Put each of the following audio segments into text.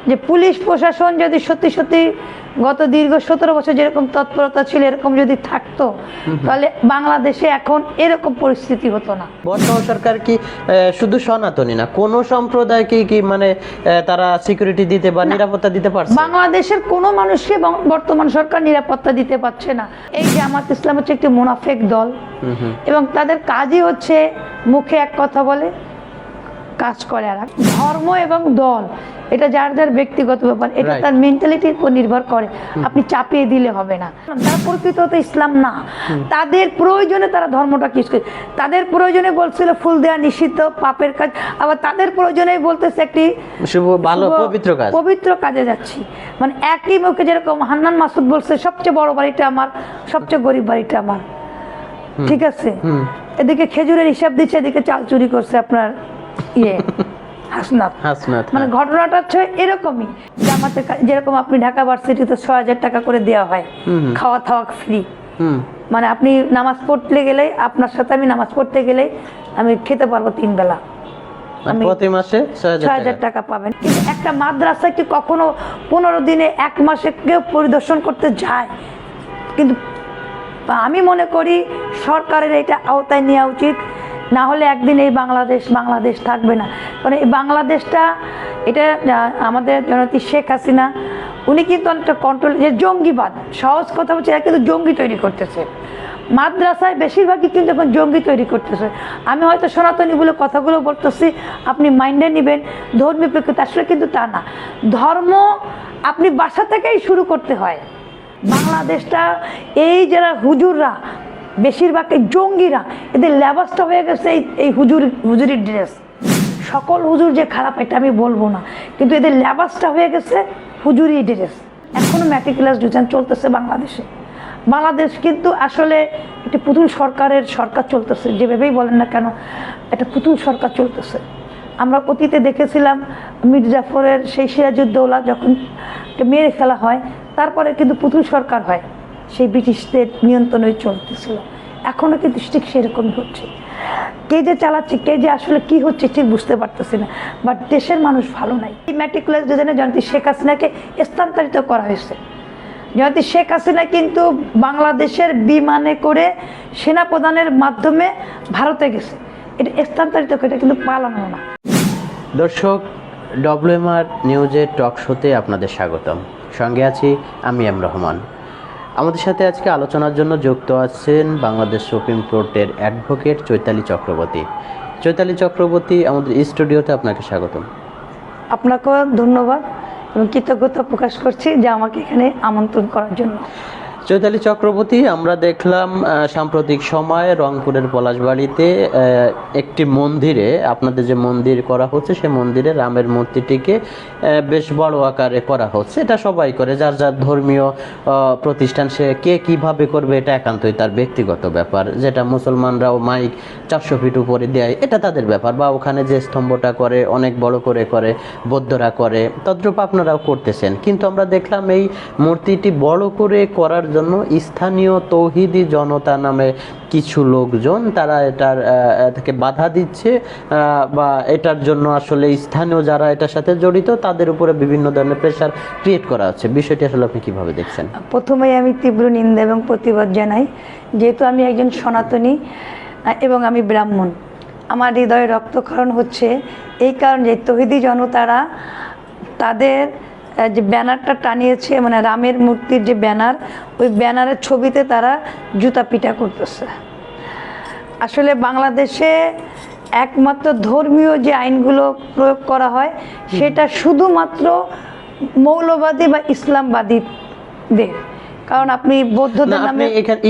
যে পুলিশ প্রশাসন যদি সত্যি সত্যি গত দীর্ঘ 17 বছর যেরকম তৎপরতা ছিল এরকম যদি থাকতো তাহলে বাংলাদেশে এখন এরকম পরিস্থিতি হতো না। বর্তমান সরকার কি শুধু সনাতনী না, কোন সম্প্রদায়কে কি মানে তারা সিকিউরিটি দিতে বা নিরাপত্তা দিতে পারছে? বাংলাদেশের কোনো মানুষকে বর্তমান সরকার নিরাপত্তা দিতে পারছে না। এই জামাত ইসলাম হচ্ছে একটি মুনাফেক দল এবং তাদের কাজই হচ্ছে মুখে এক কথা বলে কাজ করে আর ধর্ম এবং দল এটা যার যার ব্যক্তিগত ব্যাপার, এটা তার মেন্টালিটির উপর নির্ভর করে, আপনি চাপিয়ে দিলে হবে না। তারা প্রকৃত তো ইসলাম না, তাদের প্রয়োজনে তারা ধর্মটা কি তাদের প্রয়োজনে বলছিল ফুল দেওয়া নিষিদ্ধ পাপের কাজ, আবার তাদের প্রয়োজনে বলতেছে একটি শুভ ভালো পবিত্র কাজে যাচ্ছি। মানে একই মুখে যেরকম হান্নান মাসুদ বলছে সবচেয়ে বড় বাড়িটা আমার, সবচেয়ে গরিব বাড়িটা আমার, ঠিক আছে, এদিকে খেজুরের হিসাব দিচ্ছে, এদিকে চাল চুরি করছে আপনার হাসনাত। মানে ঘটনাটা হচ্ছে এরকমই, জামাতের যেরকম আপনি ঢাকা ভার্সিটিতে 6,000 টাকা করে দেওয়া হয়, খাওয়া দাওয়া ফ্রি। মানে আপনি নামাজ পড়তে গেলে, আপনার সাথে আমি নামাজ পড়তে গেলে আমি খেতে পারবো 3 বেলা, আমি প্রতি মাসে 6,000 টাকা পাবেন। কিন্তু একটা মাদ্রাসা কি কখনো 15 দিনে 1 মাসে কেউ পরিদর্শন করতে যায়? কিন্তু আমি মনে করি সরকারের এটা আওতায় নেওয়া উচিত, না হলে একদিন এই বাংলাদেশ থাকবে না। মানে এই বাংলাদেশটা, এটা আমাদের জননেত্রী শেখ হাসিনা উনি কিন্তু অনেকটা কন্ট্রোল, যে জঙ্গিবাদ সহজ কথা বলছে, এরা কিন্তু জঙ্গি তৈরি করতেছে মাদ্রাসায়, বেশিরভাগই কিন্তু এখন জঙ্গি তৈরি করতেছে। আমি হয়তো সনাতনী বলে কথাগুলো বলতেছি, আপনি মাইন্ডে নেবেন ধর্মীয় প্রেক্ষিতে, আসলে কিন্তু তা না। ধর্ম আপনি বাসা থেকেই শুরু করতে হয়। বাংলাদেশটা এই যারা হুজুররা, বেশিরভাগ এই জঙ্গিরা, এদের লেবাসটা হয়ে গেছে এই হুজুরির ড্রেস। সকল হুজুর যে খারাপ এটা আমি বলবো না, কিন্তু এদের লেবাসটা হয়ে গেছে হুজুরি ড্রেস। এখনো ম্যাট্রিকুলাস ডিভিশন চলতেছে বাংলাদেশে। বাংলাদেশ কিন্তু আসলে একটি পুতুল সরকার চলতেছে, যেভাবেই বলেন না কেন একটা পুতুল সরকার চলতেছে। আমরা অতীতে দেখেছিলাম মির্জাফরের সেই সিরাজউদ্দৌলা যখন মেরে ফেলা হয়, তারপরে কিন্তু পুতুল সরকার হয়, সেই ব্রিটিশদের নিয়ন্ত্রণে চলতেছিল। এখনও কিন্তু ঠিক সেরকমই হচ্ছে। কে যে চালাচ্ছে, কে যে আসলে কি হচ্ছে ঠিক বুঝতে পারতেছি না, বাট দেশের মানুষ ভালো নাই। এই ম্যাট্রিকুলাস ডিভিশনে জয়ন্তী শেখ হাসিনাকে স্থানান্তরিত করা হয়েছে। জয়ন্তী শেখ হাসিনা কিন্তু বাংলাদেশের বিমানে করে সেনাপ্রধানের মাধ্যমে ভারতে গেছে, এটা স্থানান্তরিত করে, এটা কিন্তু পালানো না। দর্শক, WMR নিউজের টক শোতে আপনাদের স্বাগতম। সঙ্গে আছি আমি রহমান। আমাদের সাথে আজকে আলোচনার জন্য যুক্ত আছেন বাংলাদেশ সুপ্রিম কোর্টের অ্যাডভোকেট চৈতালি চক্রবর্তী। চৈতালি চক্রবর্তী, আমাদের স্টুডিওতে আপনাকে স্বাগতম। আপনাকেও ধন্যবাদ এবং কৃতজ্ঞতা প্রকাশ করছি যে আমাকে এখানে আমন্ত্রণ করার জন্য। চৈতালি চক্রবর্তী, আমরা দেখলাম সাম্প্রতিক সময়ে রংপুরের পলাশবাড়িতে একটি মন্দিরে, আপনাদের যে মন্দির করা হচ্ছে সেই মন্দিরে রামের মূর্তিটিকে বেশ বড় আকারে করা হচ্ছে। এটা সবাই করে, যার যার ধর্মীয় প্রতিষ্ঠান, সে কে কিভাবে করবে এটা একান্তই তার ব্যক্তিগত ব্যাপার। যেটা মুসলমানরাও মাইক 400 ফিট উপরে দেয়, এটা তাদের ব্যাপার। বা ওখানে যে স্তম্ভটা করে অনেক বড় করে বৌদ্ধরা করে, তদ্রূপ আপনারাও করতেছেন। কিন্তু আমরা দেখলাম এই মূর্তিটি বড় করে করার জন্য স্থানীয় তৌহিদি জনতা নামে কিছু লোকজন তারা এটাকে বাধা দিচ্ছে, বা এটার জন্য আসলে স্থানীয় যারা এটার সাথে জড়িত তাদের উপরে বিভিন্ন ধরনের প্রেশার ক্রিয়েট করা হচ্ছে। বিষয়টি আসলে আপনি কিভাবে দেখছেন? প্রথমেই আমি তীব্র নিন্দা এবং প্রতিবাদ জানাই, যেহেতু আমি একজন সনাতনী এবং আমি ব্রাহ্মণ। আমার হৃদয়ে রক্তক্ষরণ হচ্ছে এই কারণ যে তৌহিদি জনতারা তাদের যে ব্যানারটা টানিয়েছে, মানে রামের মূর্তির যে ব্যানার, ওই ব্যানারের ছবিতে তারা জুতা পিটা করতেছে। আসলে বাংলাদেশে একমাত্র ধর্মীয় যে আইনগুলো প্রয়োগ করা হয় সেটা শুধুমাত্র মৌলবাদী বা ইসলামবাদীদের। কারণ আপনি বৌদ্ধদের নামে এখানে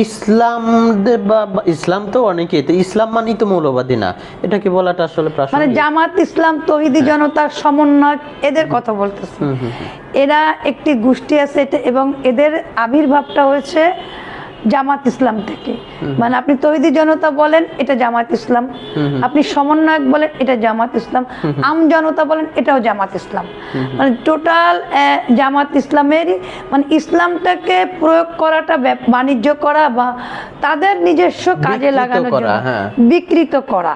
ইসলাম তো অনেকেই, তো ইসলাম মানেই তো মৌলবাদী না, এটা কি বলাটা আসলে প্রাসঙ্গিক? মানে জামাত ইসলাম, তৌহিদি জনতার সমন্বয়, এদের কথা বলতেছে। এরা একটি গোষ্ঠী আছে এবং এদের আবির্ভাবটা হয়েছে জামাত ইসলাম থেকে। মানে আপনি তৌহিদি জনতা বলেন এটা জামাত ইসলাম, আপনি সমন্বয়ক বলেন এটা জামাত ইসলাম, আম জনতা বলেন এটাও জামাত ইসলাম। মানে টোটাল জামাত ইসলামেরই, মানে ইসলামটাকে প্রয়োগ করাটা বাণিজ্য করা বা তাদের নিজস্ব কাজে লাগানোর জন্য বিকৃত করা,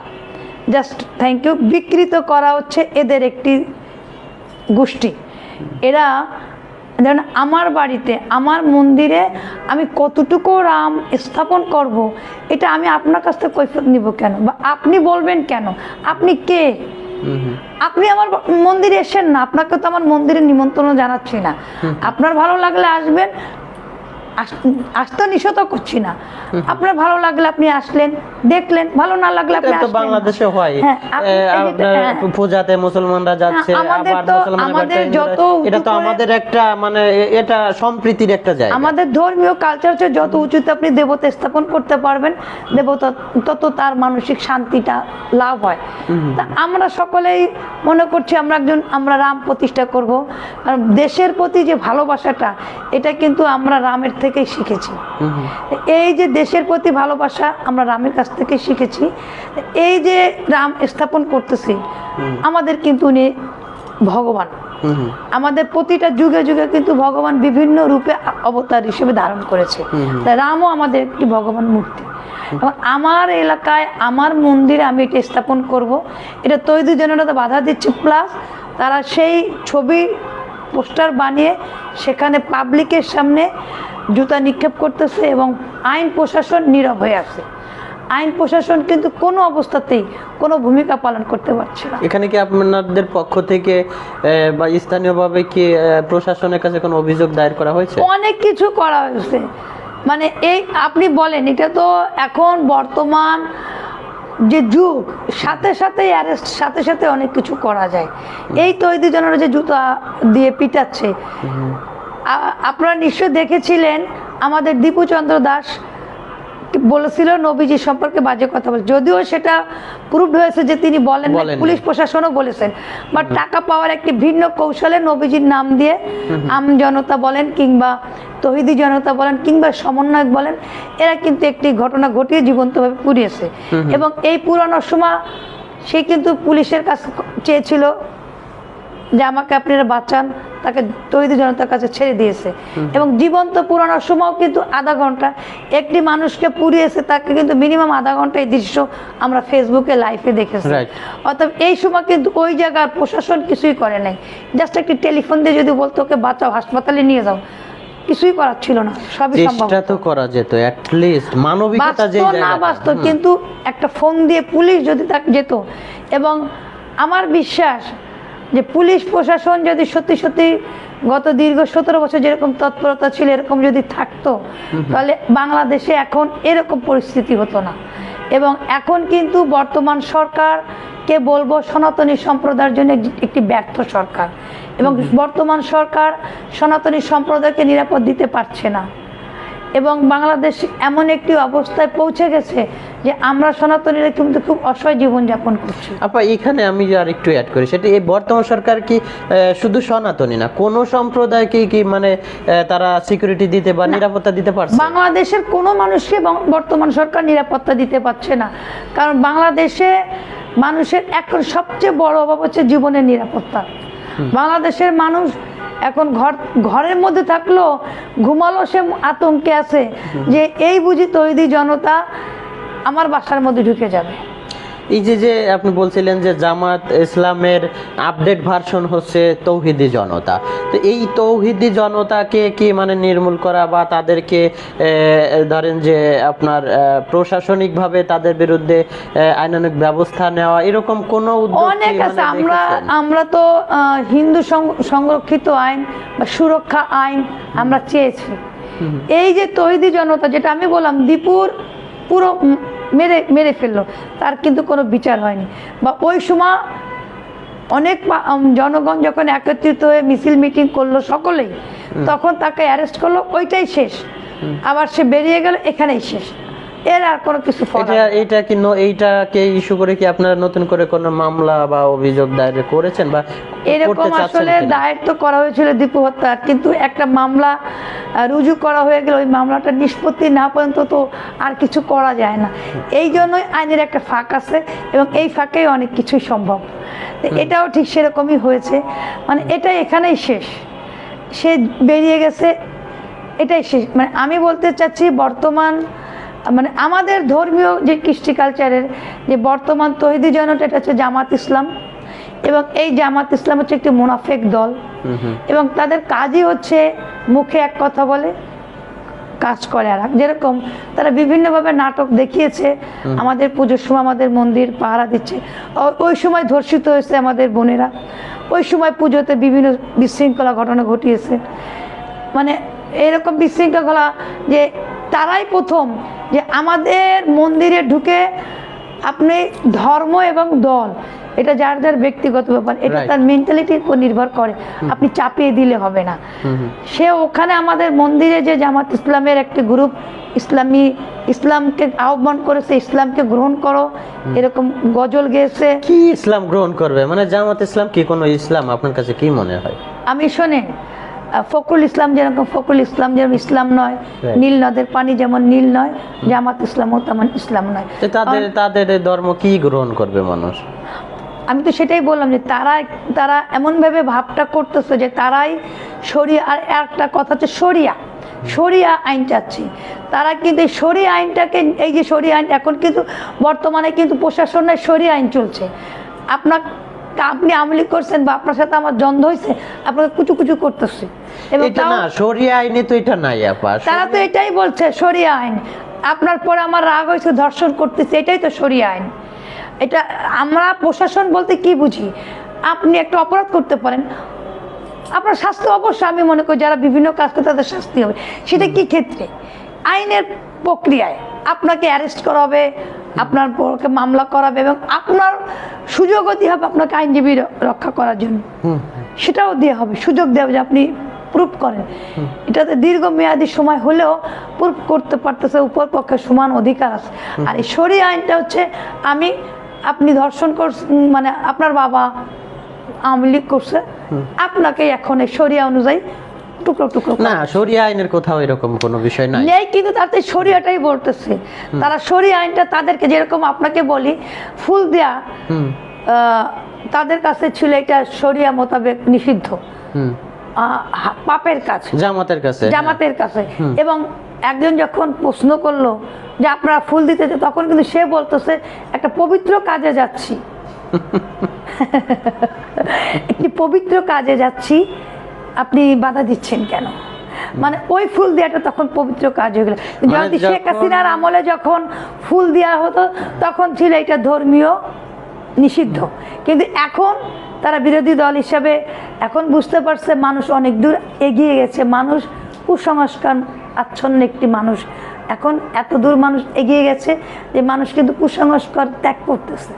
জাস্ট থ্যাংক ইউ, বিকৃত করা হচ্ছে এদের একটি গোষ্ঠী। এরা যেন আমার বাড়িতে আমার মন্দিরে আমি কতটুকু রাম স্থাপন করব, এটা আমি আপনার কাছ থেকে কৈফিয়ত নিব কেন, বা আপনি বলবেন কেন? আপনি কে? আপনি আমার মন্দিরে এসেন না, আপনাকে তো আমার মন্দিরে নিমন্ত্রণ জানাচ্ছি না। আপনার ভালো লাগলে আসবেন, আসতে নিষেধ করছি না। আপনার ভালো লাগলে আপনি আসলেন, দেখলেন, ভালো না লাগলে আপনি এটা তো আসলেন না। বাংলাদেশে হয়। হ্যাঁ, আপনার পূজাতে মুসলমানরা যাচ্ছে, আমাদের আবার তো মুসলমানের আমাদের বাড়িতে যত এটা তো উঁচু করে- আমাদের একটা মানে এটা সম্প্রীতির একটা জায়গা। আমাদের ধর্মীয় কালচার হচ্ছে যত উঁচুতে আপনি দেবতা স্থাপন করতে পারবেন, দেবতা তত তার মানসিক শান্তিটা লাভ হয়। তা আমরা সকলেই মনে করছি আমরা রাম প্রতিষ্ঠা করব। আর দেশের প্রতি যে ভালোবাসাটা, এটা কিন্তু আমরা রামের থেকেই শিখেছি। এই যে দেশের প্রতি ভালোবাসা আমরা রামের কাছ থেকে শিখেছি। এই যে রাম স্থাপন করতেছি, আমাদের কিন্তু উনি ভগবান। আমাদের প্রতিটা যুগে যুগে কিন্তু ভগবান বিভিন্ন রূপে অবতার হিসেবে ধারণ করেছে। তাই রামও আমাদের একটি ভগবান মূর্তি। এবং আমার এলাকায় আমার মন্দিরে আমি এটা স্থাপন করব, এটা তৈরি জনতা বাধা দিচ্ছে। প্লাস তারা সেই ছবি পোস্টার বানিয়ে সেখানে পাবলিকের সামনে জুতা নিক্ষেপ করতেছে এবং আইন প্রশাসন নীরব হয়ে আছে। আইন প্রশাসন কিন্তু কোনো অবস্থাতেই কোনো ভূমিকা পালন করতে পারছে না। এখানে কি আপনাদের পক্ষ থেকে বা স্থানীয়ভাবে কি প্রশাসনের কাছে কোনো অভিযোগ দায়ের করা হয়েছে? অনেক কিছু করা হয়েছে। মানে এই আপনি বলেন, এটা তো এখন বর্তমান যে যুগ, সাথে সাথে অ্যারেস্ট, সাথে সাথে অনেক কিছু করা যায়। এই তৈরি জনের যে জুতা দিয়ে পিটাচ্ছে, আপনারা নিশ্চয় দেখেছিলেন আমাদের দীপুচন্দ্র দাস বলেছিল নবীজি সম্পর্কে বাজে কথা বলে, যদিও সেটা প্রুভড হয়েছে যে তিনি বলেন, পুলিশ প্রশাসনও বলেছেন। বাট টাকা পাওয়ার একটি ভিন্ন কৌশলে নবীজির নাম দিয়ে আম জনতা বলেন কিংবা তহিদি জনতা বলেন কিংবা সমন্বয়ক বলেন, এরা কিন্তু একটি ঘটনা ঘটিয়ে জীবন্তভাবে পুড়িয়েছে। এবং এই পুরানোর সময় সে কিন্তু পুলিশের কাছে চেয়েছিল যে আমাকে আপনারা বাঁচান, তাকে তৈরি জনতার কাছে ছেড়ে দিয়েছে। এবং জীবন্ত পুরানোর সময়ও কিন্তু আধা ঘন্টা একটি মানুষকে পুড়িয়েছে, তাকে কিন্তু মিনিমাম আধা ঘন্টা এই দৃশ্য আমরা ফেসবুকে লাইভে দেখেছি। অর্থাৎ এই সময় কিন্তু ওই জায়গার প্রশাসন কিছুই করে নাই। জাস্ট একটি টেলিফোন দিয়ে যদি বলতো ওকে বাঁচাও, হাসপাতালে নিয়ে যাও, কিছুই করার ছিল না। সবই সম্ভব, চেষ্টা তো করা যেত, অ্যাট লিস্ট মানবিকতা যে না বাস্তব, কিন্তু একটা ফোন দিয়ে পুলিশ যদি তাকে যেত। এবং আমার বিশ্বাস যে পুলিশ প্রশাসন যদি সত্যি সত্যি গত দীর্ঘ 17 বছর যেরকম তৎপরতা ছিল এরকম যদি থাকতো, তাহলে বাংলাদেশে এখন এরকম পরিস্থিতি হতো না। এবং এখন কিন্তু বর্তমান সরকারকে বলবো সনাতনী সম্প্রদায়ের জন্য একটি ব্যর্থ সরকার। এবং বর্তমান সরকার সনাতনী সম্প্রদায়কে নিরাপদ দিতে পারছে না। এবং বাংলাদেশ এমন একটি অবস্থায় পৌঁছে গেছে যে আমরা সনাতনীরা কিন্তু খুব অসহায় জীবনযাপন করছি। আপা এখানে আমি আর একটু অ্যাড করি, সেটা এই বর্তমান সরকার কি শুধু সনাতনী না, কোন সম্প্রদায়কে কি মানে তারা সিকিউরিটি দিতে বা নিরাপত্তা দিতে পারছে? বাংলাদেশের কোনো মানুষকে বর্তমান সরকার নিরাপত্তা দিতে পারছে না। কারণ বাংলাদেশে মানুষের এখন সবচেয়ে বড় অভাব হচ্ছে জীবনের নিরাপত্তা। বাংলাদেশের মানুষ এখন ঘরের মধ্যে থাকলেও ঘুমালো সে আতঙ্কে আছে যে এই বুঝি তৈরি জনতা আমার বাসার মধ্যে ঢুকে যাবে। এই যে আপনি বলছিলেন যে জামাত ইসলামের আপডেট ভার্সন হচ্ছে তৌহিদি জনতা, তো এই তৌহিদি জনতাকে কি মানে নির্মূল করা বা তাদেরকে ধরেন যে আপনার প্রশাসনিকভাবে তাদের বিরুদ্ধে আইনানুগ ব্যবস্থা নেওয়া, এরকম কোনো উদ্যোগ অনেক আছে। আমরা তো হিন্দু সংরক্ষিত আইন বা সুরক্ষা আইন আমরা চেয়েছি। এই যে তৌহিদি জনতা, যেটা আমি বললাম দীপুর পুরো মেরে ফেললো, তার কিন্তু কোনো বিচার হয়নি। বা ওই সময় অনেক জনগণ যখন একত্রিত হয়ে মিছিল মিটিং করলো সকলেই, তখন তাকে অ্যারেস্ট করলো, ওইটাই শেষ। আবার সে বেরিয়ে গেল, এখানেই শেষ। এর আর কোনো কিছু এইটাকে ইস্যু করে কি আপনারা নতুন করে কোনো মামলা বা অভিযোগ দায়ের করেছেন বা এরকম? আসলে দায়ের তো করা হয়েছিল দীপু হত্যা, কিন্তু একটা মামলা রুজু করা হয়ে গেল, ওই মামলাটা নিষ্পত্তি না পর্যন্ত তো আর কিছু করা যায় না। এই জন্যই আইনের একটা ফাঁক আছে এবং এই ফাঁকেই অনেক কিছুই সম্ভব। এটাও ঠিক সেরকমই হয়েছে। মানে এটা এখানেই শেষ, সে বেরিয়ে গেছে, এটাই শেষ। মানে আমি বলতে চাচ্ছি বর্তমান মানে আমাদের ধর্মীয় যে কৃষ্টি কালচারের যে বর্তমান তৌহিদি জনতা, এটা হচ্ছে জামাত ইসলাম এবং এই জামাত ইসলাম হচ্ছে একটি মুনাফিক দল এবং তাদের কাজই হচ্ছে মুখে এক কথা বলে কাজ করে আর এক। যেরকম তারা বিভিন্নভাবে নাটক দেখিয়েছে, আমাদের পুজোর সময় আমাদের মন্দির পাহারা দিচ্ছে, ওই সময় ধর্ষিত হয়েছে আমাদের বোনেরা, ওই সময় পুজোতে বিভিন্ন বিশৃঙ্খলা ঘটনা ঘটিয়েছে। মানে এরকম বিশৃঙ্খলা যে তারাই প্রথম যে আমাদের মন্দিরে ঢুকে আপনি ধর্ম এবং দল এটা যার যার ব্যক্তিগত ব্যাপার, এটা তার মেন্টালিটির উপর নির্ভর করে, আপনি চাপিয়ে দিলে হবে না। সে ওখানে আমাদের মন্দিরে যে জামাত ইসলামের একটি গ্রুপ ইসলামকে আহ্বান করেছে, ইসলামকে গ্রহণ করো এরকম গজল গেয়েছে। কি ইসলাম গ্রহণ করবে? মানে জামাত ইসলাম কি কোনো ইসলাম আপনার কাছে কি মনে হয়? আমি শোনেন, ফখরুল ইসলাম যেরকম ইসলাম নয়, নীল নদের পানি যেমন নীল নয়, জামাত ইসলামও তেমন ইসলাম নয়। তাদের ধর্ম কি গ্রহণ করবে মানুষ? আমি তো সেটাই বললাম যে তারা এমনভাবে ভাবটা করতেছে যে তারাই শরিয়া, আর একটা কথা হচ্ছে শরিয়া আইন চাচ্ছে তারা। কিন্তু এই শরিয়া আইনটাকে, এই যে শরিয়া আইন এখন কিন্তু বর্তমানে কিন্তু প্রশাসনের শরিয়া আইন চলছে। আপনি আমলি করছেন বা আপনার সাথে আমার দ্বন্দ্ব হয়েছে, আপনাকে কুচু করতেছে। এবং এটা না, শরিয়া আইনে তো এটা নাই আপা। তারা তো এটাই বলছে শরিয়া আইন, আপনার পরে আমার রাগ হয়েছে ধর্ষণ করতেছে, এটাই তো শরিয়া আইন। এটা আমরা প্রশাসন বলতে কি বুঝি? আপনি একটা অপরাধ করতে পারেন, আপনার শাস্তি অবশ্যই আমি মনে করি যারা বিভিন্ন কাজ করে তাদের শাস্তি হবে। সেটা কি ক্ষেত্রে? আইনের প্রক্রিয়ায় আপনাকে অ্যারেস্ট করা হবে, আপনার পরকে মামলা করাবে এবং আপনার সুযোগও দেওয়া হবে আপনাকে আইনজীবী রক্ষা করার জন্য, সেটাও দেওয়া হবে, সুযোগ দেওয়া হবে যে আপনি প্রুফ করেন। এটাতে দীর্ঘমেয়াদী সময় হলেও প্রুফ করতে পারতেছে, উপর পক্ষে সমান অধিকার আছে। আর এই শরিয়া আইনটা হচ্ছে আপনি ধর্ষণ করছেন, মানে আপনার বাবা আওয়ামী লীগ করছে, আপনাকে এখন এই শরিয়া অনুযায়ী টুকরো না, শরিয়া আইনের কোথাও এরকম কোনো বিষয় নাই নেই, কিন্তু তাতে শরিয়াটাই বলতেছে। তারা শরিয়া আইনটা তাদেরকে, যেরকম আপনাকে বলি ফুল দেয়া তাদের কাছে ছিল এটা শরিয়া মোতাবেক নিষিদ্ধ, পাপের কাজ জামাতের কাছে। এবং একজন যখন প্রশ্ন করলো যে আপনারা ফুল দিতে, তখন কিন্তু সে বলতেছে একটা পবিত্র কাজে যাচ্ছি একটি পবিত্র কাজে যাচ্ছি, আপনি বাধা দিচ্ছেন কেন? মানে ওই ফুল দেওয়াটা তখন পবিত্র কাজ হয়ে গেল। যদি শেখ হাসিনার আমলে যখন ফুল দেওয়া হতো তখন ছিল এটা ধর্মীয় নিষিদ্ধ, কিন্তু এখন তারা বিরোধী দল হিসাবে এখন বুঝতে পারছে মানুষ অনেক দূর এগিয়ে গেছে, মানুষ কুসংস্কার আচ্ছন্ন একটি মানুষ, এখন এত দূর মানুষ এগিয়ে গেছে যে মানুষ কিন্তু কুসংস্কার ত্যাগ করতেছে।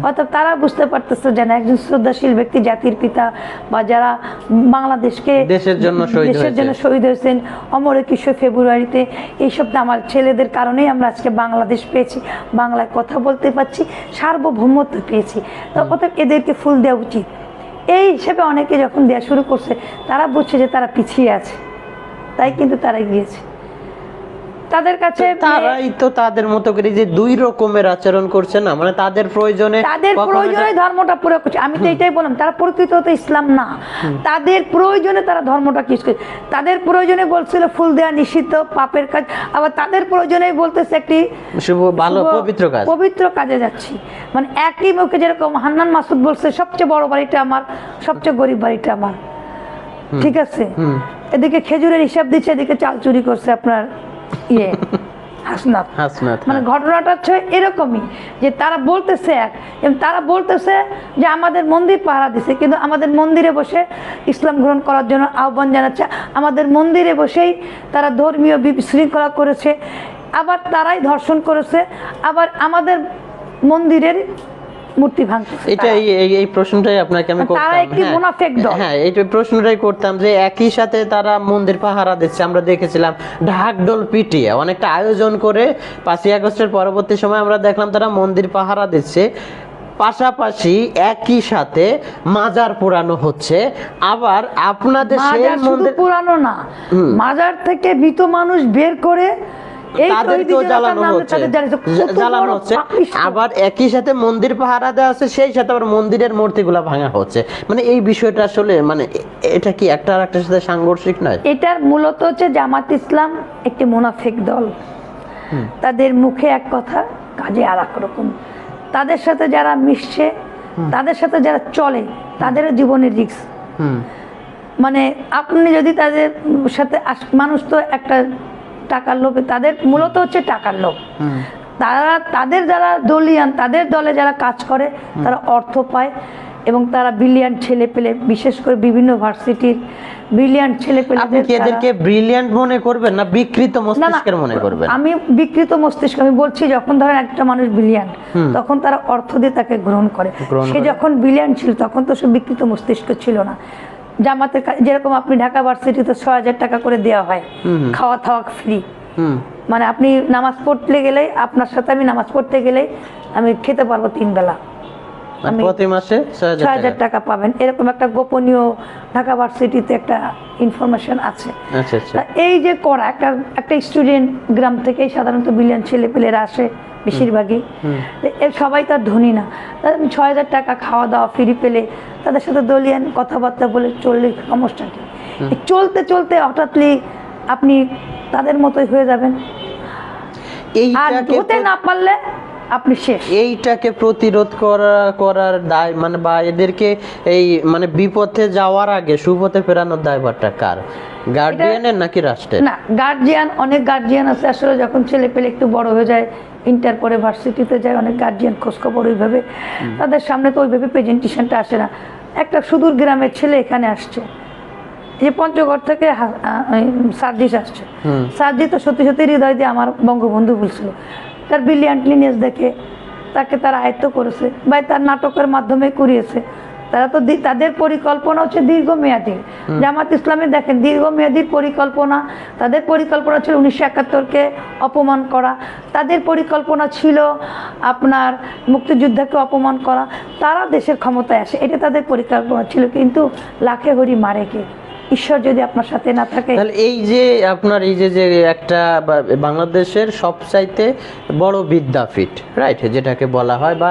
অর্থাৎ তারা বুঝতে পারতেছে যে না, একজন শ্রদ্ধাশীল ব্যক্তি, জাতির পিতা, বা যারা বাংলাদেশকে দেশের জন্য শহীদ হয়েছেন 15 ফেব্রুয়ারিতে, এইসব আমার ছেলেদের কারণেই আমরা আজকে বাংলাদেশ পেয়েছি, বাংলায় কথা বলতে পারছি, সার্বভৌমত্ব পেয়েছি। অর্থাৎ এদেরকে ফুল দেওয়া উচিত। এই হিসেবে অনেকে যখন দেওয়া শুরু করছে তারা বুঝছে যে তারা পিছিয়ে আছে, তাই কিন্তু তারা গিয়েছে তাদের কাছে। তারাই তো তাদের মতো করে যে দুই রকমের আচরণ করছে না, মানে তাদের প্রয়োজনে ধর্মটা প্রয়োগ করছে। আমি তো এটাই বললাম, তারা প্রকৃত তো ইসলাম না, তাদের প্রয়োজনে তারা ধর্মটা কি করে, তাদের প্রয়োজনে বলছিল ফুল দেওয়া নিষিদ্ধ, পাপের কাজ, আবার তাদের প্রয়োজনে বলতেছে একটি ভালো পবিত্র কাজে যাচ্ছি। মানে একই মুখে, যেরকম হান্নান মাসুদ বলছে সবচেয়ে বড় বাড়িটা আমার, সবচেয়ে গরিব বাড়িটা আমার, ঠিক আছে, এদিকে খেজুরের হিসাব দিচ্ছে, এদিকে চাল চুরি করছে আপনার হাসনাত। মানে ঘটনাটা হচ্ছে এরকমই যে তারা বলতেছে তারা বলতেছে যে আমাদের মন্দির পাহারা দিছে, কিন্তু আমাদের মন্দিরে বসে ইসলাম গ্রহণ করার জন্য আহ্বান জানাচ্ছে, আমাদের মন্দিরে বসেই তারা ধর্মীয় বিশৃঙ্খলা করেছে, আবার তারাই ধর্ষণ করেছে, আবার আমাদের মন্দিরের মূর্তি ভাঙতেছে। এই প্রশ্নটাই আপনাকে আমি করতাম। তারা একটি মুনাফিক দল। হ্যাঁ, এই প্রশ্নটাই করতাম যে একই সাথে তারা মন্দির পাহারা দিচ্ছে, আমরা দেখেছিলাম ঢাকঢোল পিটিয়ে অনেকটা আয়োজন করে 5ই আগস্টের পরবর্তী সময় আমরা দেখলাম তারা মন্দির পাহারা দিচ্ছে, পাশাপাশি একই সাথে মাজার পোড়ানো হচ্ছে। আবার আপনাদের সেই মন্দির পোড়ানো না, মাজার থেকে মৃত মানুষ বের করে জ্বালানো হচ্ছে, আবার একই সাথে মন্দির পাহারা দেওয়া আছে, সেই সাথে আবার মন্দিরের মূর্তিগুলা ভাঙা হচ্ছে। মানে এই বিষয়টা আসলে মানে এটা কি একটা আর একটার সাথে সাংঘর্ষিক নয়? এটার মূলত হচ্ছে জামাত ইসলাম একটি মুনাফিক দল, তাদের মুখে এক কথা, কাজে আর এক রকম। তাদের সাথে যারা মিশছে তাদের সাথে যারা চলে তাদেরও জীবনের রিস্ক। হুম মানে আপনি যদি তাদের সাথে মানুষ তো একটা টাকার লোভে, তাদের মূলত হচ্ছে টাকার লোভ। হুম তাদের যারা দলীয়ান, তাদের দলে যারা কাজ করে তারা অর্থ পায় এবং তারা ব্রিলিয়ান্ট ছেলে পেলে, বিশেষ করে বিভিন্ন ভার্সিটির ব্রিলিয়ান্ট ছেলে পেলে। আপনি কি এদেরকে ব্রিলিয়ান্ট মনে করবেন না বিকৃত মস্তিষ্কের মনে করবেন? আমি বিকৃত মস্তিষ্ক আমি বলছি। যখন ধরেন একটা মানুষ ব্রিলিয়ান্ট, তখন তারা অর্থ দিয়ে তাকে গ্রহণ করে। সে যখন ব্রিলিয়ান্ট ছিল তখন তো সে বিকৃত মস্তিষ্ক ছিল না। জামাতের যেরকম আপনি ঢাকা ভার্সিটিতে 6,000 টাকা করে দেওয়া হয়, খাওয়া দাওয়া ফ্রি। মানে আপনি নামাজ পড়তে গেলেই, আপনার সাথে আমি নামাজ পড়তে গেলেই আমি খেতে পারবো 3 বেলা, আমি প্রতি মাসে 6,000 টাকা পাবেন, এরকম একটা গোপনীয় ঢাকা ভার্সিটিতে একটা ইনফরমেশন আছে। আচ্ছা আচ্ছা। এই যে করা একটা স্টুডেন্ট গ্রাম থেকেই সাধারণত ব্রিলিয়ান্ট ছেলে পেলেরা আসে বেশিরভাগই, এর সবাই তার ধনী না। 6,000 টাকা খাওয়া দাওয়া ফ্রি পেলে তাদের সাথে দলিয়ান কথাবার্তা বলে চললে সমস্যা কি? চলতে চলতে হঠাৎই আপনি তাদের মতোই হয়ে যাবেন, আর হতে না পারলে আপনি শেষ। এইটাকে প্রতিরোধ করার দায় মানে, বা এদেরকে এই মানে বিপথে যাওয়ার আগে সুপথে ফেরানোর দায়ভারটা কার? গার্ডিয়ানের নাকি রাষ্ট্রের? না, গার্জিয়ান, অনেক গার্জিয়ান আছে আসলে যখন ছেলে পেলে একটু বড় হয়ে যায়, ইন্টার পরে ভার্সিটিতে যায়, অনেক গার্জিয়ান খোঁজখবর ওইভাবে তাদের সামনে তো ওইভাবে প্রেজেন্টেশনটা আসে না। একটা সুদূর গ্রামের ছেলে এখানে আসছে, যে পঞ্চগড় থেকে সার্জিস আসছে। সার্জি তো সত্যি সত্যি হৃদয় দিয়ে আমার বঙ্গবন্ধু বলছিল, তার ব্রিলিয়ান্টলিনেস দেখে তাকে তারা আয়ত্ত করেছে বা তার নাটকের মাধ্যমে করিয়েছে। তারা তো তাদের পরিকল্পনা হচ্ছে দীর্ঘমেয়াদী। জামাত ইসলামে দেখেন দীর্ঘমেয়াদীর পরিকল্পনা, তাদের পরিকল্পনা ছিল 1971-কে অপমান করা, তাদের পরিকল্পনা ছিল আপনার মুক্তিযোদ্ধাকে অপমান করা, তারা দেশের ক্ষমতায় আসে, এটা তাদের পরিকল্পনা ছিল। কিন্তু লাখে হরি মারে কে? ঈশ্বর যদি আপনার সাথে না থাকে। তাহলে এই যে আপনার এই যে একটা বাংলাদেশের সবচাইতে বড় বিদ্যাপীঠ, রাইট, যেটাকে বলা হয়, বা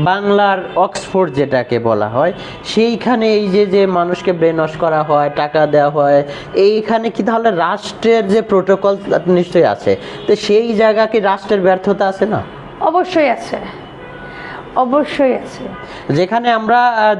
বাংলার অক্সফোর্ড যেটাকে বলা হয়, সেইখানে এই যে মানুষকে ব্রেনওয়াশ করা হয়, টাকা দেওয়া হয়, এইখানে কি তাহলে রাষ্ট্রের যে প্রোটোকল নিশ্চয়ই আছে, তো সেই জায়গা কি রাষ্ট্রের ব্যর্থতা আছে না? অবশ্যই আছে, অবশ্যই আছে। যেখানে আমরা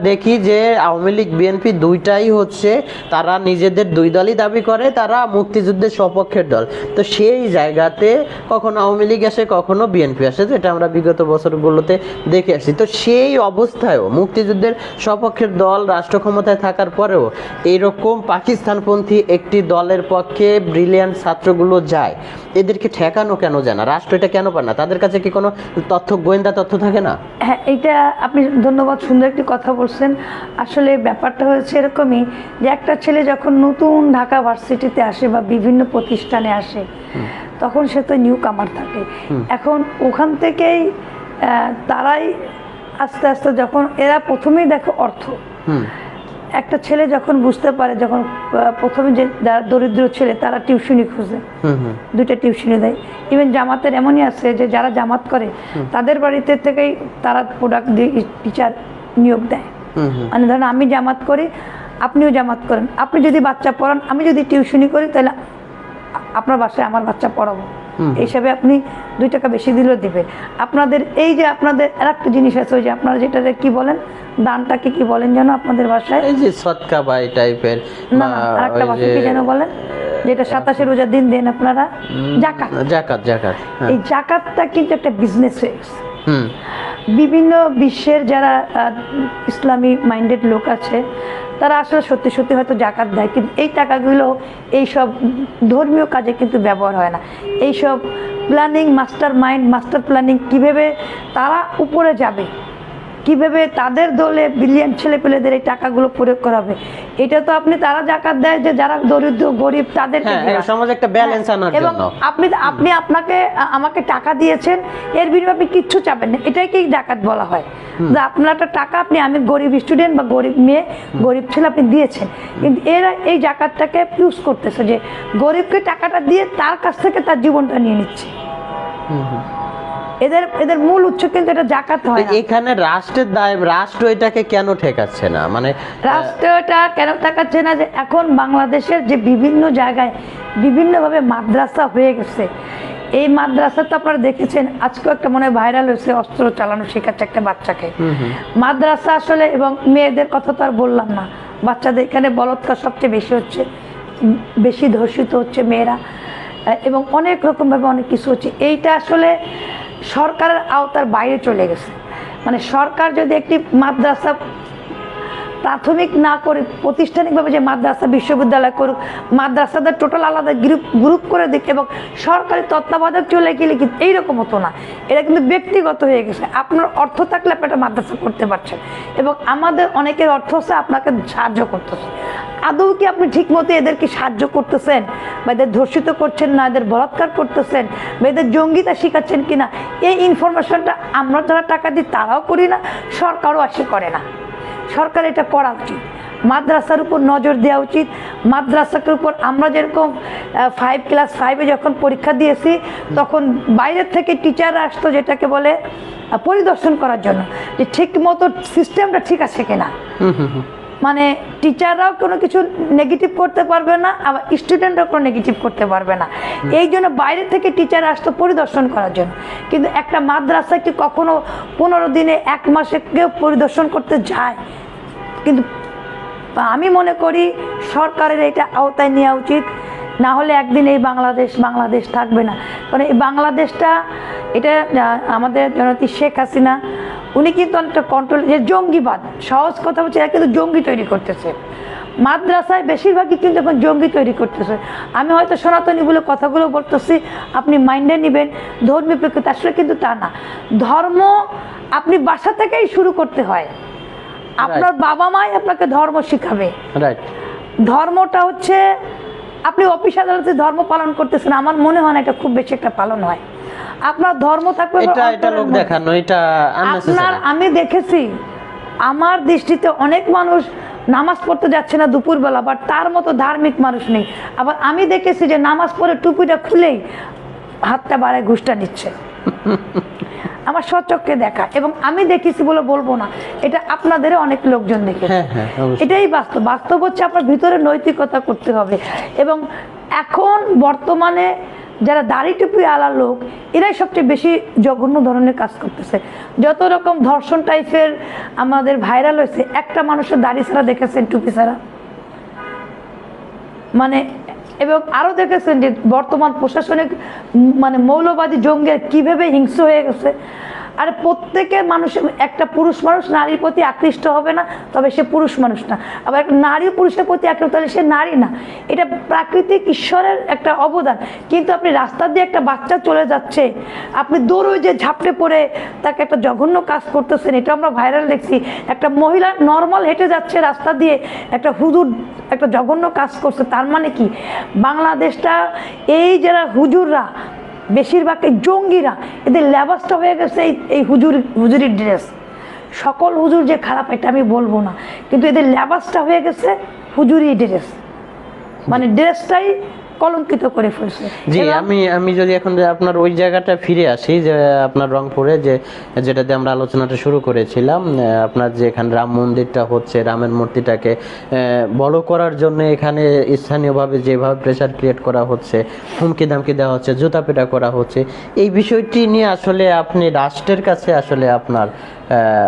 দেখি যে আওয়ামী লীগ বিএনপি দুইটাই হচ্ছে, তারা নিজেদের দুই দলই দাবি করে তারা মুক্তিযুদ্ধের সপক্ষের দল, তো সেই জায়গাতে কখনো আওয়ামী লীগ আসে কখনো বিএনপি আসে, যেটা আমরা বিগত বছরগুলোতে দেখে আসছি। তো সেই অবস্থায়ও মুক্তিযুদ্ধের সপক্ষের দল রাষ্ট্র ক্ষমতায় থাকার পরেও এইরকম পাকিস্তানপন্থী একটি দলের পক্ষে ব্রিলিয়ান্ট ছাত্রগুলো যায়, এদেরকে ঠেকানো কেন যায় না? রাষ্ট্র এটা কেন পায় না? তাদের কাছে কি কোনো গোয়েন্দা তথ্য থাকে না? হ্যাঁ, এইটা আপনি ধন্যবাদ, সুন্দর একটি কথা বলছেন। আসলে ব্যাপারটা হয়েছে এরকমই যে একটা ছেলে যখন নতুন ঢাকা ভার্সিটিতে আসে বা বিভিন্ন প্রতিষ্ঠানে আসে, তখন সে তো নিউ কামার থাকে। এখন ওখান থেকেই তারাই আস্তে আস্তে, যখন এরা প্রথমেই দেখে অর্থ, একটা ছেলে যখন বুঝতে পারে, যখন প্রথমে যে যারা দরিদ্র ছেলে তারা টিউশনি খুঁজে, 2টা টিউশনি দেয়। ইভেন জামাতের এমনই আছে যে যারা জামাত করে তাদের বাড়িতে থেকেই তারা প্রোডাক্ট দিয়ে টিচার নিয়োগ দেয়। মানে ধরেন আমি জামাত করি, আপনিও জামাত করেন, আপনি যদি বাচ্চা পড়ান, আমি যদি টিউশনি করি, তাহলে আপনার বাসায় আমার বাচ্চা পড়াবো, এই হিসাবে আপনি 2 টাকা বেশি দিলেও দিবেন। আপনাদের এই যে আপনাদের আর একটা জিনিস আছে, ওই যে আপনারা যেটা কি বলেন, দানটাকে কি বলেন যেন আপনাদের ভাষায়? এই যে সদকা বাই টাইপের, না আরেকটা ভাষা কি যেন বলেন, যেটা 27 রোজা দিন দেন আপনারা, যাকাত। যাকাত, যাকাত। এই যাকাতটা কিন্তু একটা বিজনেস হয়ে গেছে। বিভিন্ন বিশ্বের যারা ইসলামী মাইন্ডেড লোক আছে তারা আসলে সত্যি সত্যি হয়তো যাকাত দেয়, কিন্তু এই টাকাগুলো এইসব ধর্মীয় কাজে কিন্তু ব্যবহার হয় না। এইসব প্ল্যানিং, মাস্টার প্ল্যানিং, কীভাবে তারা উপরে যাবে, কিভাবে তাদের দলে ব্রিলিয়ান্ট ছেলেপেলেদের এই টাকাগুলো প্রয়োগ করা হবে, এটা তো আপনি, তারা যাকাত দেয় যে যারা দরিদ্র গরিব তাদেরকে, সমাজে একটা ব্যালেন্স আনার জন্য। আপনি আমাকে টাকা দিয়েছেন, এর বিনিময়ে আপনি কিচ্ছু চাবেন না, এটাকেই যাকাত বলা হয়। যে আপনার একটা টাকা আমি গরিব স্টুডেন্ট বা গরিব মেয়ে, গরিব ছেলে আপনি দিয়েছেন, কিন্তু এরা এই যাকাতটাকে ইউজ করতেছে যে গরিবকে টাকাটা দিয়ে তার কাছ থেকে তার জীবনটা নিয়ে নিচ্ছে। এদের মূল উৎস কিন্তু এটা যাকাত হয় না। এখানে রাষ্ট্রের দায়, রাষ্ট্র এটাকে কেন ঠেকাচ্ছে না? মানে রাষ্ট্রটা কেন ঠেকাচ্ছে না, যে এখন বাংলাদেশের যে বিভিন্ন জায়গায় বিভিন্নভাবে মাদ্রাসা হয়ে গেছে, এই মাদ্রাসা তো আপনারা দেখেছেন, আজকেও একটা মনে হয় ভাইরাল হয়েছে, অস্ত্র চালানো শেখাচ্ছে একটা বাচ্চাকে। মাদ্রাসা আসলে, এবং মেয়েদের কথা তো আর বললাম না, বাচ্চাদের এখানে বলৎকার সবচেয়ে বেশি হচ্ছে, বেশি ধর্ষিত হচ্ছে মেয়েরা, এবং অনেক রকমভাবে অনেক কিছু হচ্ছে। এইটা আসলে সরকারের আওতার বাইরে চলে গেছে। মানে সরকার যদি একটি মাদ্রাসা প্রাথমিক না করে প্রাতিষ্ঠানিকভাবে যে মাদ্রাসা বিশ্ববিদ্যালয় করুক, মাদ্রাসাদের টোটাল আলাদা গ্রুপ করে দিক, এবং সরকারি তত্ত্বাবধায়ক চলে গেলে কিন্তু এইরকম হতো না। এটা কিন্তু ব্যক্তিগত হয়ে গেছে। আপনার অর্থ থাকলে আপনি একটা মাদ্রাসা করতে পারছেন, এবং আমাদের অনেকের অর্থ হচ্ছে আপনাকে সাহায্য করতেছে। আদৌ কি আপনি ঠিক মতো এদেরকে সাহায্য করতেছেন, বা এদের ধর্ষিত করছেন না, এদের বলাৎকার করতেছেন, বা এদের জঙ্গিতা শিখাচ্ছেন কিনা, এই ইনফরমেশনটা আমরা যারা টাকা দিই তারাও করি না, সরকারও আসে করে না। সরকার এটা করা উচিত, মাদ্রাসার উপর নজর দেওয়া উচিত। মাদ্রাসার উপর আমরা যেরকম ক্লাস 5-এ যখন পরীক্ষা দিয়েছি, তখন বাইরের থেকে টিচাররা আসতো, যেটাকে বলে পরিদর্শন করার জন্য, যে ঠিক মতো সিস্টেমটা ঠিক আছে কিনা। মানে টিচাররাও কোনো কিছু নেগেটিভ করতে পারবে না, আবার স্টুডেন্টরাও কোনো নেগেটিভ করতে পারবে না। এই জন্য বাইরে থেকে টিচার আসতো পরিদর্শন করার জন্য। কিন্তু একটা মাদ্রাসা কি কখনো 15 দিনে 1 মাসে কেউ পরিদর্শন করতে যায়? কিন্তু আমি মনে করি সরকারের এটা আওতায় নেওয়া উচিত, না হলে একদিন এই বাংলাদেশ থাকবে না। কারণ এই বাংলাদেশটা, এটা আমাদের জননেত্রী শেখ হাসিনা, উনি কিন্তু অনেকটা কন্ট্রোল, যে জঙ্গিবাদ, সহজ কথা বলছে, এরা কিন্তু জঙ্গি তৈরি করতেছে। মাদ্রাসায় বেশিরভাগই কিন্তু এখন জঙ্গি তৈরি করতেছে। আমি হয়তো সনাতনী বলে কথাগুলো বলতেছি, আপনি মাইন্ডে নেবেন ধর্মীয় প্রেক্ষিতে, আসলে কিন্তু তা না। ধর্ম আপনি বাসা থেকেই শুরু করতে হয়। আপনার বাবা মাই আপনাকে ধর্ম শিখাবে। ধর্মটা হচ্ছে, আপনি অফিস আদালতে ধর্ম পালন করতেছেন, আমার মনে হয় না এটা খুব বেশি একটা পালন হয়। আপনার ধর্ম থাকবে, আপনার, আমি দেখেছি আমার দৃষ্টিতে অনেক মানুষ নামাজ পড়তে যাচ্ছে না দুপুরবেলা, বাট তার মতো ধার্মিক মানুষ নেই। আবার আমি দেখেছি যে নামাজ পড়ে টুপিটা খুলেই হাতটা বাড়ায় ঘুষটা নিচ্ছে, আমার সচক্ষে দেখা, এবং আমি দেখেছি বলে বলবো না, এটা আপনাদেরও অনেক লোকজন দেখেছে। এটাই বাস্তব হচ্ছে আপনার ভিতরে নৈতিকতা করতে হবে। এবং এখন বর্তমানে যারা দাড়ি টুপি আলা লোক, এরাই সবচেয়ে বেশি জঘন্য ধরনের কাজ করতেছে। যত রকম ধর্ষণ টাইপের আমাদের ভাইরাল হয়েছে, একটা মানুষের দাড়ি ছাড়া দেখেছেন, টুপি ছাড়া, মানে, এবং আরও দেখেছেন যে বর্তমান প্রশাসনিক মানে মৌলবাদী জঙ্গি কীভাবে হিংস্র হয়ে গেছে। আর প্রত্যেকের মানুষের, একটা পুরুষ মানুষ নারীর প্রতি আকৃষ্ট হবে না, তবে সে পুরুষ মানুষ না। আবার একটা নারী পুরুষের প্রতি আকৃষ্ট হলে সে নারী না। এটা প্রাকৃতিক ঈশ্বরের একটা অবদান। কিন্তু আপনি রাস্তা দিয়ে একটা বাচ্চা চলে যাচ্ছে, আপনি দৌড়ে যে ঝাপটে পড়ে তাকে একটা জঘন্য কাজ করতেছেন, এটা আমরা ভাইরাল দেখছি। একটা মহিলা নর্মাল হেঁটে যাচ্ছে রাস্তা দিয়ে, একটা হুজুর একটা জঘন্য কাজ করছে। তার মানে কি, বাংলাদেশটা, এই যারা হুজুররা, বেশিরভাগ এই জঙ্গিরা, এদের লেবাসটা হয়ে গেছে এই হুজুরির ড্রেস। সকল হুজুর যে খারাপ এটা আমি বলবো না, কিন্তু এদের লেবাসটা হয়ে গেছে হুজুরি ড্রেস, মানে ড্রেসটাই কলঙ্কিত করে ফেলছে। জি, আমি যদি এখন আপনার ওই জায়গাটা ফিরে আসি, যে আপনার রংপুরে যেটাতে আমরা আলোচনাটা শুরু করেছিলাম, আপনার যে এখানে রাম মন্দিরটা হচ্ছে, রামের মূর্তিটাকে বড় করার জন্য এখানে স্থানীয়ভাবে যেভাবে প্রেসার ক্রিয়েট করা হচ্ছে, হুমকি ধামকি দেওয়া হচ্ছে, জুতা পেটা করা হচ্ছে, এই বিষয়টি নিয়ে আসলে আপনি রাষ্ট্রের কাছে আসলে আপনার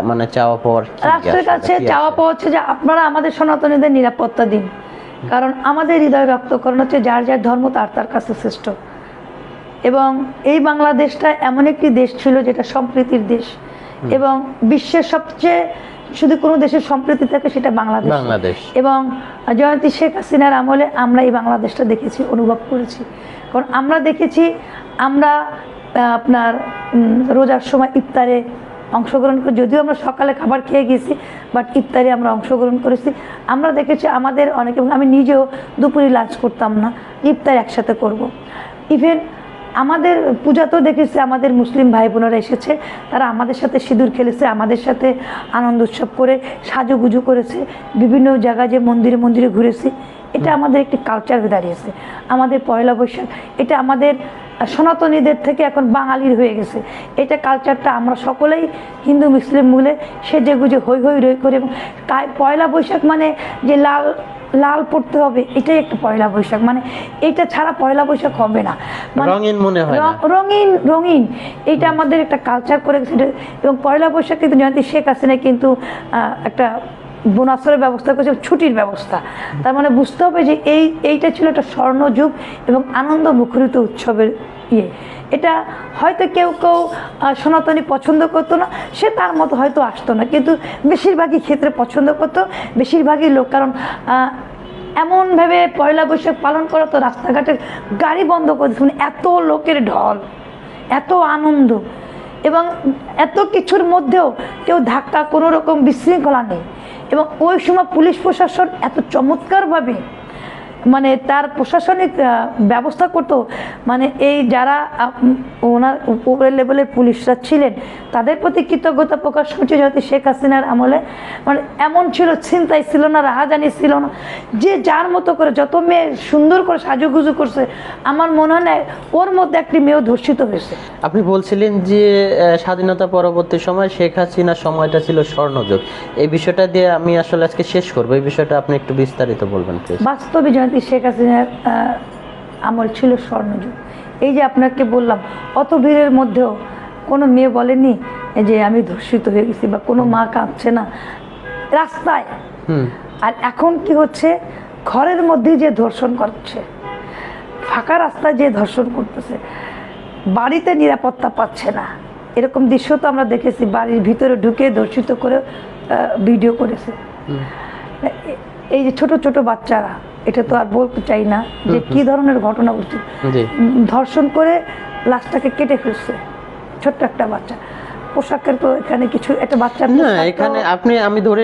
মানে চাওয়া পাওয়ার, রাষ্ট্রের কাছে চাওয়া পাওয়া হচ্ছে যে আপনারা আমাদের সনাতনীদের নিরাপত্তা দিন। কারণ আমাদের হৃদয় রক্তকরণ হচ্ছে যার যার ধর্ম তার কাছে শ্রেষ্ঠ। এবং এই বাংলাদেশটা এমন একটি দেশ ছিল যেটা সম্প্রীতির দেশ, এবং বিশ্বের সবচেয়ে, যদি কোনো দেশের সম্প্রীতি থাকে সেটা বাংলাদেশ। এবং জয়ন্তী শেখ হাসিনার আমলে আমরা এই বাংলাদেশটা দেখেছি, অনুভব করেছি। কারণ আমরা দেখেছি, আমরা আপনার রোজার সময় ইফতারে অংশগ্রহণ করে, যদিও আমরা সকালে খাবার খেয়ে গেছি, বাট ইফতারে আমরা অংশগ্রহণ করেছি। আমরা দেখেছি আমাদের অনেকে, আমি নিজেও দুপুরে লাঞ্চ করতাম না, ইফতার একসাথে করব। ইভেন আমাদের পূজাতেও দেখেছি আমাদের মুসলিম ভাই বোনেরা এসেছে, তারা আমাদের সাথে সিঁদুর খেলেছে, আমাদের সাথে আনন্দ উৎসব করে সাজুগুজু করেছে, বিভিন্ন জায়গায় যে মন্দিরে মন্দিরে ঘুরেছি। এটা আমাদের একটি কালচার হয়ে দাঁড়িয়েছে। আমাদের পয়লা বৈশাখ, এটা আমাদের সনাতনীদের থেকে এখন বাঙালির হয়ে গেছে। এটা কালচারটা আমরা সকলেই হিন্দু মুসলিম মিলে সেজে গুজে হই হই রই করে, এবং পয়লা বৈশাখ মানে যে লাল পড়তে হবে, এটাই একটা পয়লা বৈশাখ, মানে এটা ছাড়া পয়লা বৈশাখ হবে না, মানে রঙিন মনে হয় না। রঙিন রঙিন এটা আমাদের একটা কালচার করে গেছে এবং পয়লা বৈশাখ কিন্তু জয়ন্তী শেখ হাসিনা কিন্তু একটা বোনাসের ব্যবস্থা করেছে, ছুটির ব্যবস্থা। তার মানে বুঝতে হবে যে এইটা ছিল একটা স্বর্ণযুগ এবং আনন্দ মুখরিত উৎসবের ইয়ে। এটা হয়তো কেউ কেউ সনাতনী পছন্দ করতো না, সে তার মতো হয়তো আসতো না, কিন্তু বেশিরভাগই ক্ষেত্রে পছন্দ করতো বেশিরভাগই লোক। কারণ এমনভাবে পয়লা বৈশাখ পালন করা তো রাস্তাঘাটে গাড়ি বন্ধ করে দিচ্ছে, মানে এত লোকের ঢল, এত আনন্দ এবং এত কিছুর মধ্যেও কেউ ধাক্কা, কোনো রকম বিশৃঙ্খলা নেই। এবং ওই সময় পুলিশ প্রশাসন এত চমৎকারভাবে মানে তার প্রশাসনিক ব্যবস্থা করতো, মানে এই যারা ওনার উপরের লেভেলের পুলিশরা ছিলেন তাদের প্রতি কৃতজ্ঞতা প্রকাশ করছে। যেহেতু শেখ হাসিনার আমলে মানে এমন ছিল, ছিনতাই ছিল না, রাহাজানি ছিল না, যে যার মতো করে যত মেয়ে সুন্দর করে সাজুগুজু করছে, আমার মনে হয় না ওর মধ্যে একটি মেয়েও ধর্ষিত হয়েছে। আপনি বলছিলেন যে স্বাধীনতা পরবর্তী সময় শেখ হাসিনার সময়টা ছিল স্বর্ণযুগ, এই বিষয়টা দিয়ে আমি আসলে আজকে শেষ করবো, এই বিষয়টা আপনি একটু বিস্তারিত বলবেন প্লিজ। বাস্তবে জয়ন্তী শেখ হাসিনার আমল ছিল স্বর্ণযুগ। এই যে আপনাকে বললাম, অত ভিড়ের মধ্যেও কোনো মেয়ে বলেনি যে আমি ধর্ষিত হয়ে গেছি, বা কোনো মা কাঁদছে না রাস্তায়। আর এখন কি হচ্ছে, ঘরের মধ্যে যে ধর্ষণ করছে, ফাঁকা রাস্তায় যে ধর্ষণ করতেছে, বাড়িতে নিরাপত্তা পাচ্ছে না, এরকম দৃশ্য তো আমরা দেখেছি। বাড়ির ভিতরে ঢুকে ধর্ষিত করে ভিডিও করেছে। এই যে ছোট ছোট বাচ্চারা, এটা তো আর বলতে চাই না যে কি ধরনের ঘটনা ঘটছে, ধর্ষণ করে লাশটাকে কেটে ফেলছে ছোট্ট একটা বাচ্চা। পোশাকের তো এখানে কিছু একটা বাচ্চা না, এখানে আমি ধরে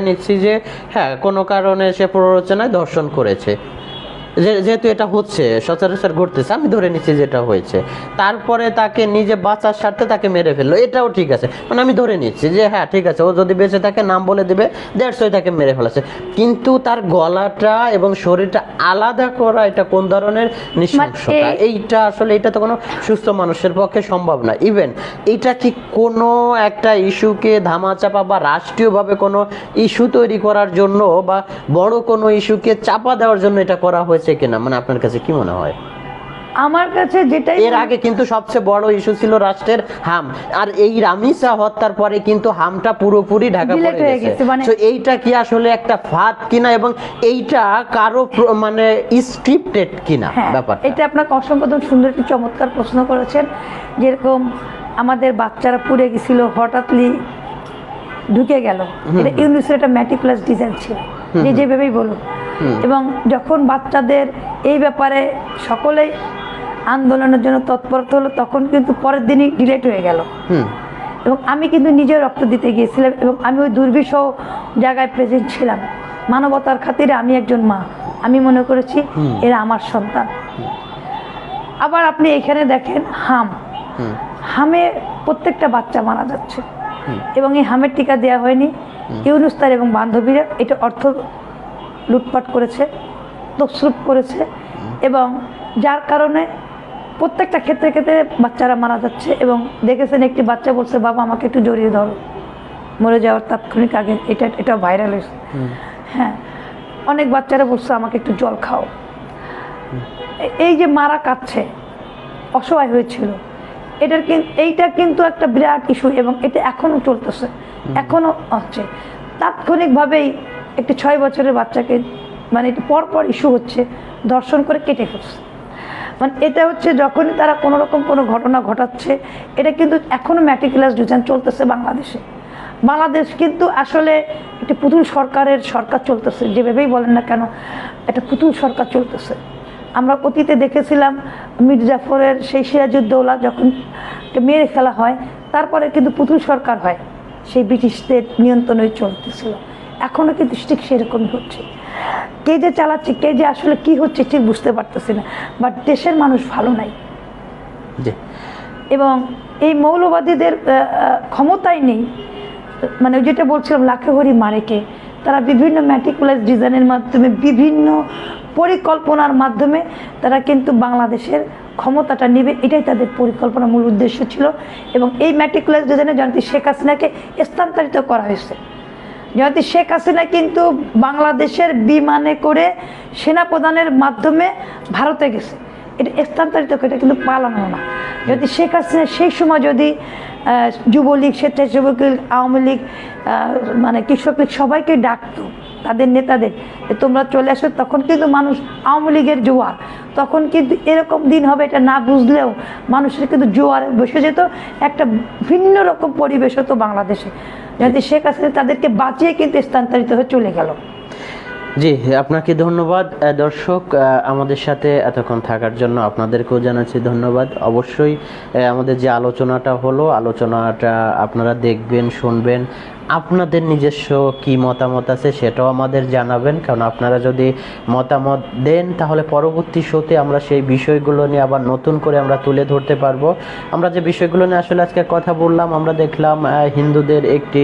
নিচ্ছি যে হ্যাঁ কোনো কারণে সে প্ররোচনায় ধর্ষণ করেছে, যেহেতু এটা হচ্ছে সচরাচর ঘটতেছে, আমি ধরে নিচ্ছি যেটা হয়েছে। তারপরে তাকে নিজে বাঁচার স্বার্থে তাকে মেরে ফেললো, এটাও ঠিক আছে, মানে আমি ধরে নিচ্ছি যে হ্যাঁ ঠিক আছে, ও যদি বেঁচে থাকে নাম বলে দিবে, দেড়শোই তাকে মেরে ফেলেছে। কিন্তু তার গলাটা এবং শরীরটা আলাদা করা, এটা কোন ধরনের নৃশংসতা? এইটা আসলে এটা তো কোনো সুস্থ মানুষের পক্ষে সম্ভব না। ইভেন এটা কি কোনো একটা ইস্যুকে ধামাচাপা বা রাষ্ট্রীয়ভাবে কোনো ইস্যু তৈরি করার জন্য বা বড় কোনো ইস্যুকে চাপা দেওয়ার জন্য এটা করা হয়েছে কিনা, মানে আপনার কাছে কি মনে হয়? আমার কাছে যেটাই, এর আগে কিন্তু সবচেয়ে বড় ইস্যু ছিল রাষ্ট্রের হাম, আর এই রামিসা হত্যার পরে কিন্তু হামটা পুরোপুরি ঢাকা পড়ে গেছে। তো এইটা কি আসলে একটা ফাঁদ কিনা এবং এইটা কারো মানে স্ক্রিপ্টেড কিনা ব্যাপারটা? এটা আপনাকে অসংখ্য সুন্দর একটি চমৎকার প্রশ্ন করেছেন। যেরকম আমাদের বাচ্চারা পুড়ে গেছিল, হঠাৎই ঢুকে গেল, এটা ইউনিসের একটা ম্যাটিকুলাস ডিজাইন ছিল, যেভাবেই বলুন। এবং যখন বাচ্চাদের এই ব্যাপারে সকলেই আন্দোলনের জন্য তৎপরতা হলো, তখন কিন্তু পরের দিনই ডিলেট হয়ে গেল। এবং আমি কিন্তু নিজে রক্ত দিতে গিয়েছিলাম এবং আমি ওই দুর্বিষহ জায়গায় প্রেজেন্ট ছিলাম। মানবতার খাতিরে আমি একজন মা, আমি মনে করেছি এরা আমার সন্তান। আবার আপনি এখানে দেখেন হামে প্রত্যেকটা বাচ্চা মারা যাচ্ছে এবং এই হামের টিকা দেওয়া হয়নি। ইউনুস তার এবং বান্ধবীরা এটা অর্থ লুটপাট করেছে, তছরুপ করেছে এবং যার কারণে প্রত্যেকটা ক্ষেত্রে ক্ষেত্রে বাচ্চারা মারা যাচ্ছে। এবং দেখেছেন একটি বাচ্চা বলছে, বাবা আমাকে একটু জড়িয়ে ধরো, মরে যাওয়ার তাৎক্ষণিক আগে। এটা ভাইরাল হয়েছে। হ্যাঁ, অনেক বাচ্চারা বলছে আমাকে একটু জল খাও। এই যে মারা কাঁদছে, অসহায় হয়েছিল, এইটা কিন্তু একটা বিরাট ইস্যু এবং এটা এখনো চলতেছে, এখনো হচ্ছে। তাৎক্ষণিকভাবেই একটি 6 বছরের বাচ্চাকে, মানে এটা পরপর ইস্যু হচ্ছে, ধর্ষণ করে কেটে ফেলছে। মানে এটা হচ্ছে যখনই তারা কোনো রকম কোনো ঘটনা ঘটাচ্ছে, এটা কিন্তু এখনও ম্যাটিকুলাস ডিজাইন চলতেছে বাংলাদেশে। বাংলাদেশ কিন্তু আসলে একটি পুতুল সরকার চলতেছে, যেভাবেই বলেন না কেন, একটা পুতুল সরকার চলতেছে। আমরা অতীতে দেখেছিলাম মির্জাফরের সেই সিরাজউদ্দৌলা যখন মেরে ফেলা হয়, তারপরে কিন্তু পুতুল সরকার হয়, সেই ব্রিটিশদের নিয়ন্ত্রণে চলতেছিল। এখনও কিন্তু ঠিক সেরকমই হচ্ছে। কে যে চালাচ্ছে, কে যে আসলে কি হচ্ছে ঠিক বুঝতে পারতেছি না, বাট দেশের মানুষ ভালো নাই। এবং এই মৌলবাদীদের ক্ষমতাই নেই, মানে যেটা বলছিলাম লাখে হরি মারেকে, তারা বিভিন্ন ম্যাটিকুলাস ডিজাইনের মাধ্যমে, বিভিন্ন পরিকল্পনার মাধ্যমে তারা কিন্তু বাংলাদেশের ক্ষমতাটা নেবে, এটাই তাদের পরিকল্পনা, মূল উদ্দেশ্য ছিল। এবং এই ম্যাটিকুলাস ডিজাইনে জয়ন্তী শেখ হাসিনাকে স্থানান্তরিত করা হয়েছে। জয়ন্তী শেখ হাসিনা কিন্তু বাংলাদেশের বিমানে করে সেনাপ্রধানের মাধ্যমে ভারতে গেছে, এটা স্থানান্তরিত করে, এটা কিন্তু পালানো না। যদি শেখ হাসিনা সেই সময় যদি যুবলীগ, স্বেচ্ছাসেবক লীগ, আওয়ামী লীগ, মানে কৃষক লীগ সবাইকে ডাকতো, তাদের নেতাদের, তোমরা চলে আসো, তখন কিন্তু মানুষ, আওয়ামী লীগের জোয়ার, তখন কিন্তু এরকম দিন হবে এটা না বুঝলেও মানুষের কিন্তু জোয়ার বসে যেত, একটা ভিন্ন রকম পরিবেশ হতো বাংলাদেশে। যদি শেখ হাসিনা তাদেরকে বাঁচিয়ে কিন্তু স্থানান্তরিত হয়ে চলে গেল। জি, আপনাকে ধন্যবাদ। দর্শক, আমাদের সাথে এতক্ষণ থাকার জন্য আপনাদেরকেও জানাচ্ছি ধন্যবাদ। অবশ্যই আমাদের যে আলোচনাটা হলো, আলোচনাটা আপনারা দেখবেন, শুনবেন, আপনাদের নিজস্ব কি মতামত আছে সেটাও আমাদের জানাবেন, কারণ আপনারা যদি মতামত দেন তাহলে পরবর্তী শোতে আমরা সেই বিষয়গুলো নিয়ে আবার নতুন করে আমরা তুলে ধরতে পারবো। আমরা যে বিষয়গুলো নিয়ে আসলে আজকে কথা বললাম, আমরা দেখলাম হিন্দুদের একটি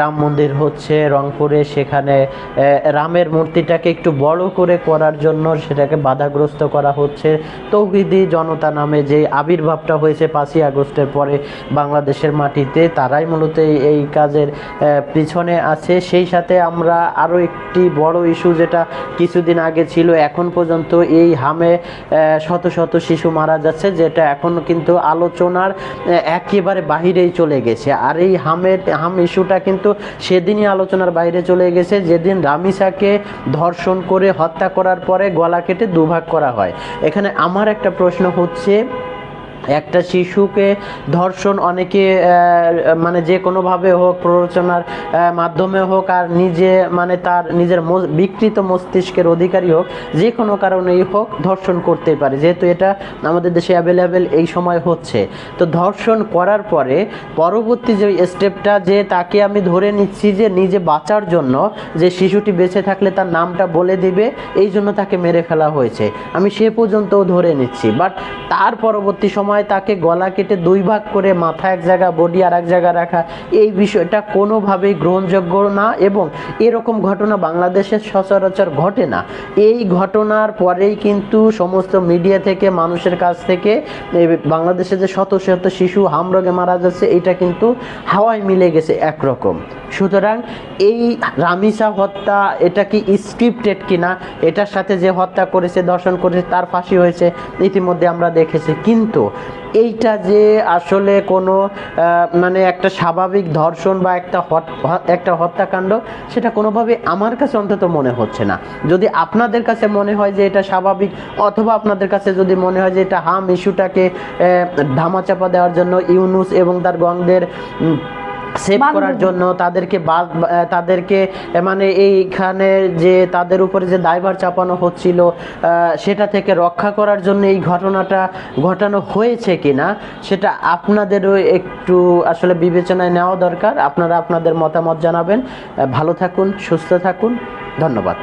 রাম মন্দির হচ্ছে রংপুরে, সেখানে রামের মূর্তিটাকে একটু বড় করে করার জন্য সেটাকে বাধাগ্রস্ত করা হচ্ছে। তৌহিদি জনতা নামে যে আবির্ভাবটা হয়েছে 5ই আগস্টের পরে বাংলাদেশের মাটিতে, তারাই মূলত এই কাজের পিছনে আছে। সেই সাথে আমরা আরও একটি বড় ইস্যু যেটা কিছুদিন আগে ছিল, এখন পর্যন্ত এই হামে শত শত শিশু মারা যাচ্ছে, যেটা এখন কিন্তু আলোচনার একেবারে বাহিরেই চলে গেছে। আর এই হাম ইস্যুটা কিন্তু সেদিনই আলোচনার বাইরে চলে গেছে যেদিন রামিসাকে ধর্ষণ করে হত্যা করার পরে গলা কেটে দুভাগ করা হয়। এখানে আমার একটা প্রশ্ন হচ্ছে, একটা শিশুকে ধর্ষণ অনেকে মানে যে কোনোভাবে হোক, প্ররোচনার মাধ্যমে হোক, আর নিজে মানে তার নিজের বিকৃত মস্তিষ্কের অধিকারী হোক, যে কোনো কারণেই হোক ধর্ষণ করতেই পারে, যেহেতু এটা আমাদের দেশে অ্যাভেলেবেল এই সময় হচ্ছে। তো ধর্ষণ করার পরে পরবর্তী যে স্টেপটা, যে তাকে আমি ধরে নিচ্ছি যে নিজে বাঁচার জন্য, যে শিশুটি বেঁচে থাকলে তার নামটা বলে দিবে, এই জন্য তাকে মেরে ফেলা হয়েছে, আমি সে পর্যন্তও ধরে নিচ্ছি। বাট তার পরবর্তী সময় তাকে গলা কেটে 2 ভাগ করে মাথা এক জায়গা, বডি আর এক জায়গা রাখা, এই বিষয়টা কোনোভাবেই গ্রহণযোগ্য না, এবং এরকম ঘটনা বাংলাদেশের সচরাচর ঘটে না। এই ঘটনার পরেই কিন্তু সমস্ত মিডিয়া থেকে, মানুষের কাছ থেকে বাংলাদেশে যে শত শত শিশু হামরোগে মারা যাচ্ছে, এটা কিন্তু হাওয়ায় মিলে গেছে একরকম। সুতরাং এই রামিসা হত্যা, এটা কি স্ক্রিপ্টেড কিনা, এটার সাথে যে হত্যা করেছে, দর্শন করেছে, তার ফাঁসি হয়েছে ইতিমধ্যে আমরা দেখেছি, কিন্তু এইটা যে আসলে কোনো মানে একটা স্বাভাবিক ধর্ষণ বা একটা হত্যাকাণ্ড, সেটা কোনোভাবে আমার কাছে অন্তত মনে হচ্ছে না। যদি আপনাদের কাছে মনে হয় যে এটা স্বাভাবিক, অথবা আপনাদের কাছে যদি মনে হয় যে এটা হাম ইস্যুটাকে ধামাচাপা দেওয়ার জন্য ইউনূস এবং তার গংদের সেভ করার জন্য তাদেরকে মানে এইখানে যে তাদের উপরে যে দায়ভার চাপানো হচ্ছিল সেটা থেকে রক্ষা করার জন্য এই ঘটনাটা ঘটানো হয়েছে কিনা, সেটা আপনাদেরও একটু আসলে বিবেচনায় নেওয়া দরকার। আপনারা আপনাদের মতামত জানাবেন। ভালো থাকুন, সুস্থ থাকুন, ধন্যবাদ।